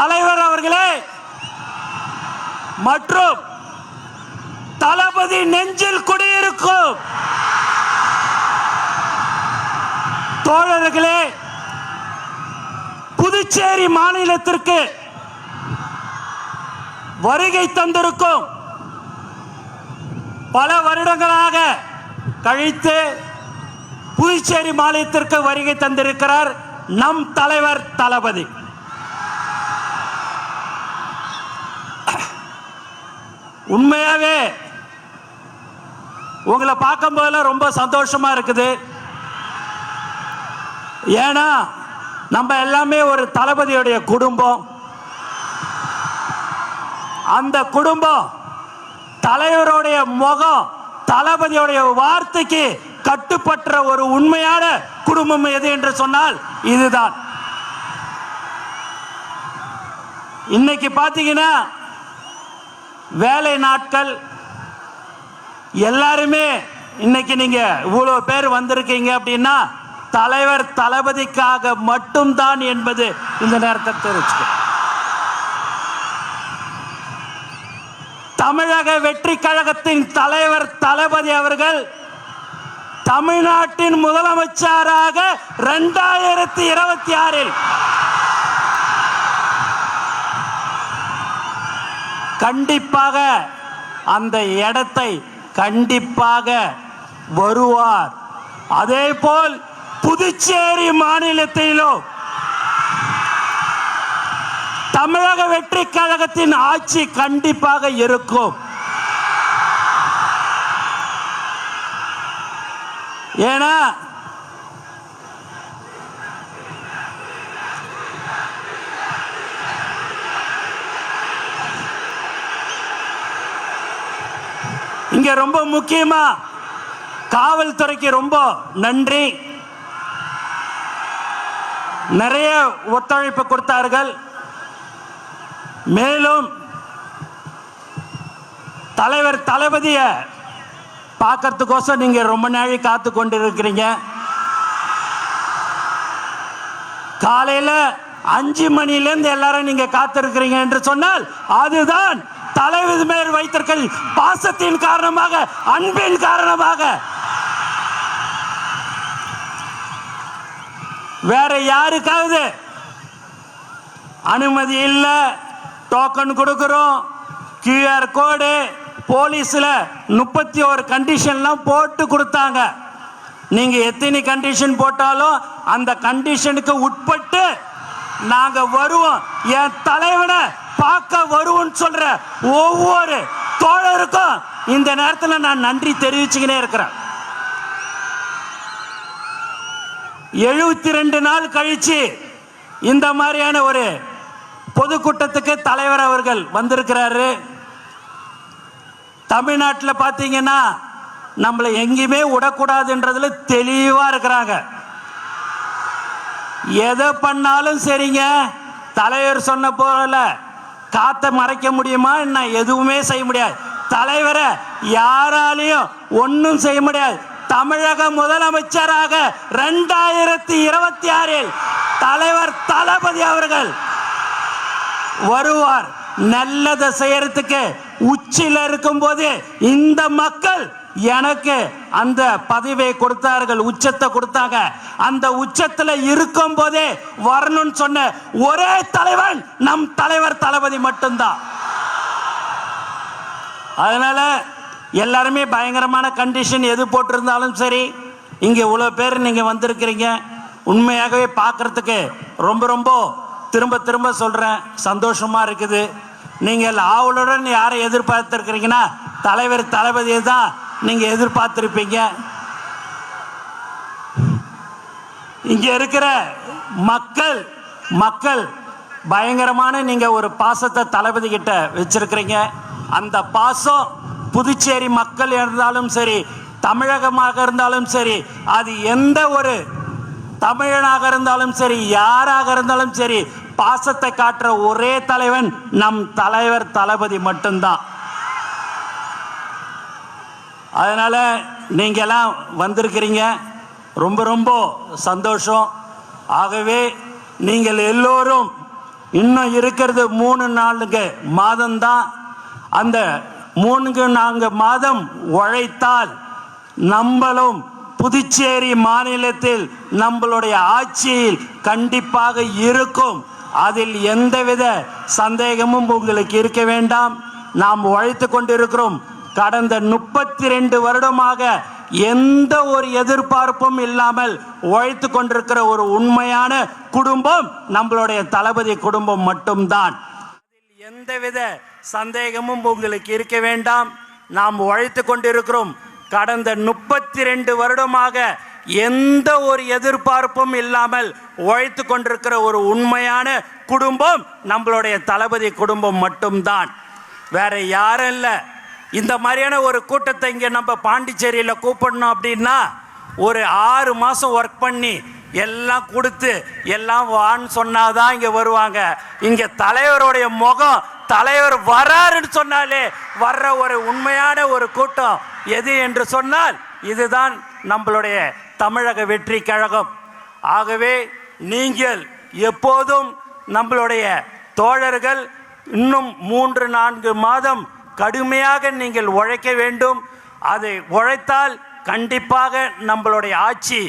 தலைவர் அவர்களே மற்றும் தளபதி நெஞ்சில் குடியிருக்கும் தோழர்களே, புதுச்சேரி மாநிலத்திற்கு வருகை தந்திருக்கும் பல வருடங்களாக கழித்து புதுச்சேரி மாநிலத்திற்கு வருகை தந்திருக்கிறார் நம் தலைவர் தளபதி. உண்மையாவே உங்களை பார்க்கும் போதெல்லாம் ரொம்ப சந்தோஷமா இருக்குது. ஏன்னா நம்ம எல்லாமே ஒரு தளபதியுடைய குடும்பம். அந்த குடும்பம் தலைவருடைய முகம், தளபதியுடைய வார்த்தைக்கு கட்டுப்பட்ட ஒரு உண்மையான குடும்பம் எது என்று சொன்னால் இதுதான். இன்னைக்கு பாத்தீங்கன்னா வேலை நாட்கள் எல்லாருமே இன்னைக்கு நீங்க இவ்வளவு பேர் வந்திருக்கீங்க அப்படின்னா தலைவர் தளபதிக்காக மட்டும்தான் என்பது இந்த நேரத்தை தெரிவிச்சுக்க. தமிழக வெற்றி கழகத்தின் தலைவர் தளபதி அவர்கள் தமிழ்நாட்டின் முதலமைச்சராக 2026 கண்டிப்பாக அந்த இடத்தை கண்டிப்பாக வருவார். அதே போல் புதுச்சேரி மாநிலத்திலும் தமிழக வெற்றி கழகத்தின் ஆட்சி கண்டிப்பாக இருக்கும். ஏன்னா இங்க ரொம்ப முக்கியமா காவல்துறைக்கு ரொம்ப நன்றி. நிறைய ஒத்துழைப்பு கொடுத்தார்கள். மேலும் தலைவர் தளபதிய பார்க்கறதுக்கோசம் நீங்க ரொம்ப நாளை காத்து கொண்டிருக்கிறீங்க. காலையில 5 மணியிலிருந்து எல்லாரும் நீங்க காத்திருக்கிறீங்க என்று சொன்னால் அதுதான் தலைவர் மேல் வைத்திருக்கிற பாசத்தின் காரணமாக, அன்பின் காரணமாக. வேற யாருக்காவது அனுமதி இல்ல, டோக்கன் கொடுக்கிறோம், QR கோடு, போலீஸ்ல 31 கண்டிஷன்லாம் போட்டு கொடுத்தாங்க. நீங்க எத்தனை கண்டிஷன் போட்டாலும் அந்த கண்டிஷனுக்கு உட்பட்டு நாங்க வருவோம். என் தலைவனை பார்க்க வருவோம் சொல்ற ஒவ்வொரு தோழருக்கும் இந்த நேரத்தில் நான் நன்றி தெரிவிச்சுக்கினே இருக்கிறேன். 72 நாள் கழிச்சு இந்த மாதிரியான ஒரு பொதுக்கூட்டத்துக்கு தலைவர் அவர்கள் வந்திருக்கிறாரு. தமிழ்நாட்டில் பார்த்தீங்கன்னா நம்மளை எங்கேயுமே விடக்கூடாதுன்றதுல தெளிவா இருக்கிறாங்க. எதை பண்ணாலும் சரிங்க, தலைவர் சொன்ன போல காத்த மறைக்க முடியுமா என்ன? எதுவுமே செய்ய முடியாது. தலைவரை யாராலையும் ஒன்றும் செய்ய முடியாது. தமிழக முதலமைச்சராக 2026 தலைவர் தளபதி அவர்கள் வருவார். நல்லதை செய்யறதுக்கு உச்சியில் இருக்கும் போது இந்த மக்கள் எனக்கு அந்த பதவியை கொடுத்தார்கள், உச்சத்தை கொடுத்தாங்க. அந்த உச்சத்தில் இருக்கும் போதே வரணும்னு சொன்ன ஒரே தலைவன் நம் தலைவர் தளபதி மட்டும்தான். அதனால எல்லாருமே பயங்கரமான கண்டிஷன் எது போட்டிருந்தாலும் சரி, இங்க இவ்வளவு பேர் நீங்க வந்திருக்கிறீங்க. உண்மையாகவே பார்க்கறதுக்கு ரொம்ப ரொம்ப திரும்ப திரும்ப சொல்றேன், சந்தோஷமா இருக்குது. நீங்கள் ஆவலுடன் யாரை எதிர்பார்த்திருக்கிறீங்கன்னா தலைவர் தளபதியை தான் நீங்க எதிர்பார்த்திருப்பீங்க. இங்க இருக்கிற மக்கள் பயங்கரமான நீங்க ஒரு பாசத்தை தளபதி கிட்ட வச்சிருக்கிறீங்க. அந்த பாசம் புதுச்சேரி மக்கள் இருந்தாலும் சரி, தமிழகமாக இருந்தாலும் சரி, அது எந்த ஒரு தமிழனாக இருந்தாலும் சரி, யாராக இருந்தாலும் சரி, பாசத்தை காட்டுற ஒரே தலைவன் நம் தலைவர் தளபதி மட்டும்தான். அதனால நீங்க எல்லாம் வந்திருக்கிறீங்க, ரொம்ப ரொம்ப சந்தோஷம். ஆகவே நீங்கள் எல்லோரும் இன்னும் இருக்கிறது 3-4 மாதம்தான். அந்த 3-4 மாதம் உழைத்தால் நம்மளும் புதுச்சேரி மாநிலத்தில் நம்மளுடைய ஆட்சியில் கண்டிப்பாக இருக்கும். அதில் எந்தவித சந்தேகமும் உங்களுக்கு இருக்க வேண்டாம். நாம் உழைத்து கொண்டிருக்கிறோம். கடந்த 32 வருடமாக எந்த ஒரு எதிர்பார்ப்பும் இல்லாமல் உழைத்து கொண்டிருக்கிற ஒரு உண்மையான குடும்பம் நம்மளுடைய தளபதி குடும்பம் மட்டும்தான். அதில் எந்தவித சந்தேகமும் உங்களுக்கு இருக்க வேண்டாம். நாம் உழைத்து கொண்டிருக்கிறோம். கடந்த 32 வருடமாக எந்த ஒரு எதிர்பார்ப்பும் இல்லாமல் உழைத்து கொண்டிருக்கிற ஒரு உண்மையான குடும்பம் நம்மளுடைய தளபதி குடும்பம் மட்டும்தான், வேற யாரும் இல்லை. இந்த மாதிரியான ஒரு கூட்டத்தை இங்கே நம்ம பாண்டிச்சேரியில் கூப்பிடணும் அப்படின்னா ஒரு 6 மாதம் ஒர்க் பண்ணி எல்லாம் கொடுத்து எல்லாம் வான்னு சொன்னாதான் இங்கே வருவாங்க. இங்கே தலைவருடைய முகம், தலைவர் வராருன்னு சொன்னாலே வர்ற ஒரு உண்மையான ஒரு கூட்டம் எது என்று சொன்னால் இதுதான் நம்மளுடைய தமிழக வெற்றி கழகம். ஆகவே நீங்கள் எப்போதும் நம்மளுடைய தோழர்கள் இன்னும் 3-4 மாதம் கடுமையாக நீங்கள் உழைக்க வேண்டும். அதை உழைத்தால் கண்டிப்பாக நம்மளுடைய ஆட்சி